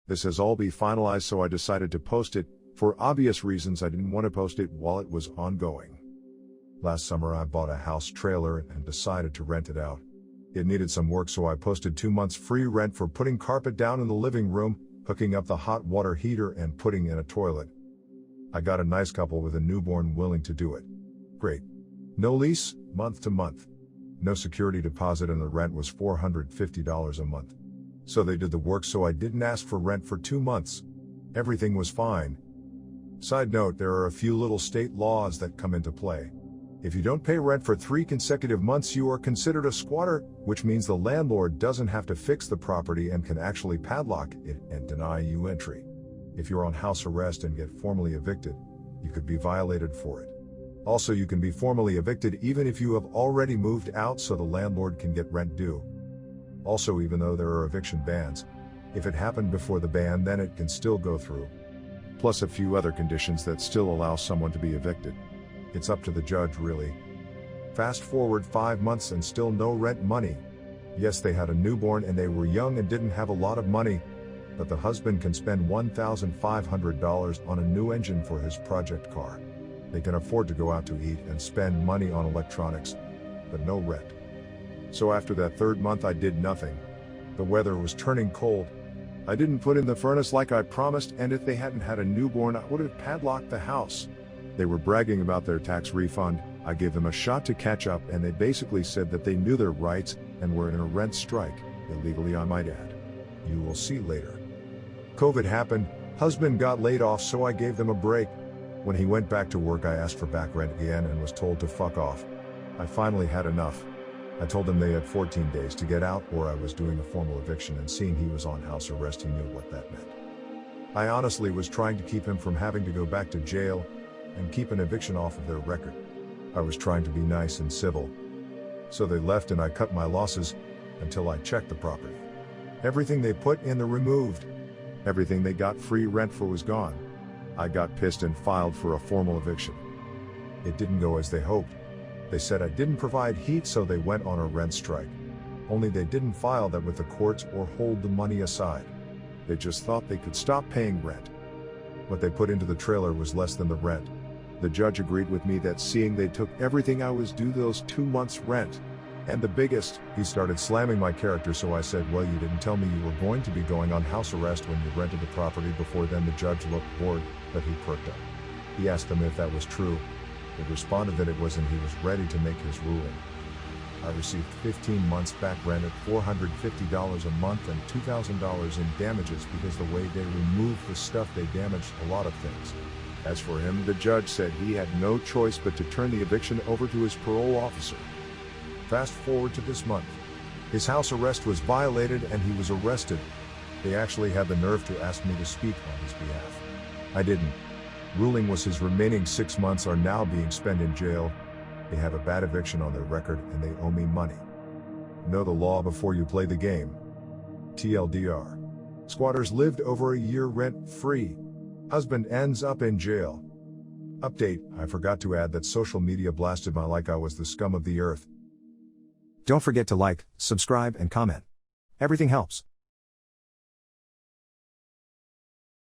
This has all been finalized, so I decided to post it. For obvious reasons, I didn't want to post it while it was ongoing. Last summer I bought a house trailer and decided to rent it out. It needed some work, so I posted 2 months free rent for putting carpet down in the living room, hooking up the hot water heater and putting in a toilet. I got a nice couple with a newborn willing to do it. Great. No lease, month to month. No security deposit, and the rent was $450 a month. So they did the work, so I didn't ask for rent for 2 months. Everything was fine. Side note, there are a few little state laws that come into play. If you don't pay rent for 3 consecutive months, you are considered a squatter, which means the landlord doesn't have to fix the property and can actually padlock it and deny you entry. If you're on house arrest and get formally evicted, you could be violated for it. Also, you can be formally evicted even if you have already moved out, so the landlord can get rent due. Also, even though there are eviction bans, if it happened before the ban, then it can still go through. Plus a few other conditions that still allow someone to be evicted. It's up to the judge, really. Fast forward 5 months and still no rent money. Yes, they had a newborn and they were young and didn't have a lot of money, but the husband can spend $1,500 on a new engine for his project car. They can afford to go out to eat and spend money on electronics, but no rent. So after that 3rd month I did nothing. The weather was turning cold. I didn't put in the furnace like I promised, and if they hadn't had a newborn I would have padlocked the house. They were bragging about their tax refund. I gave them a shot to catch up, and they basically said that they knew their rights and were in a rent strike, illegally I might add. You will see later. COVID happened, husband got laid off, so I gave them a break. When he went back to work I asked for back rent again and was told to fuck off. I finally had enough. I told them they had 14 days to get out or I was doing a formal eviction, and seeing he was on house arrest he knew what that meant. I honestly was trying to keep him from having to go back to jail and keep an eviction off of their record. I was trying to be nice and civil. So they left and I cut my losses until I checked the property. Everything they put in the removed. Everything they got free rent for was gone. I got pissed and filed for a formal eviction. It didn't go as they hoped. They said I didn't provide heat, so they went on a rent strike. Only they didn't file that with the courts or hold the money aside. They just thought they could stop paying rent. What they put into the trailer was less than the rent. The judge agreed with me that seeing they took everything I was due those 2 months rent. And the biggest, he started slamming my character, so I said, well, you didn't tell me you were going to be going on house arrest when you rented the property before then. The judge looked bored, but he perked up. He asked them if that was true. They responded that it was, and he was ready to make his ruling. I received 15 months back rent at $450 a month and $2,000 in damages because the way they removed the stuff, they damaged a lot of things. As for him, the judge said he had no choice but to turn the eviction over to his parole officer. Fast forward to this month. His house arrest was violated and he was arrested. They actually had the nerve to ask me to speak on his behalf. I didn't. Ruling was his remaining 6 months are now being spent in jail. They have a bad eviction on their record and they owe me money. Know the law before you play the game. TLDR. Squatters lived over a year rent-free. Husband ends up in jail. Update, I forgot to add that social media blasted my like I was the scum of the earth. Don't forget to like, subscribe and comment. Everything helps.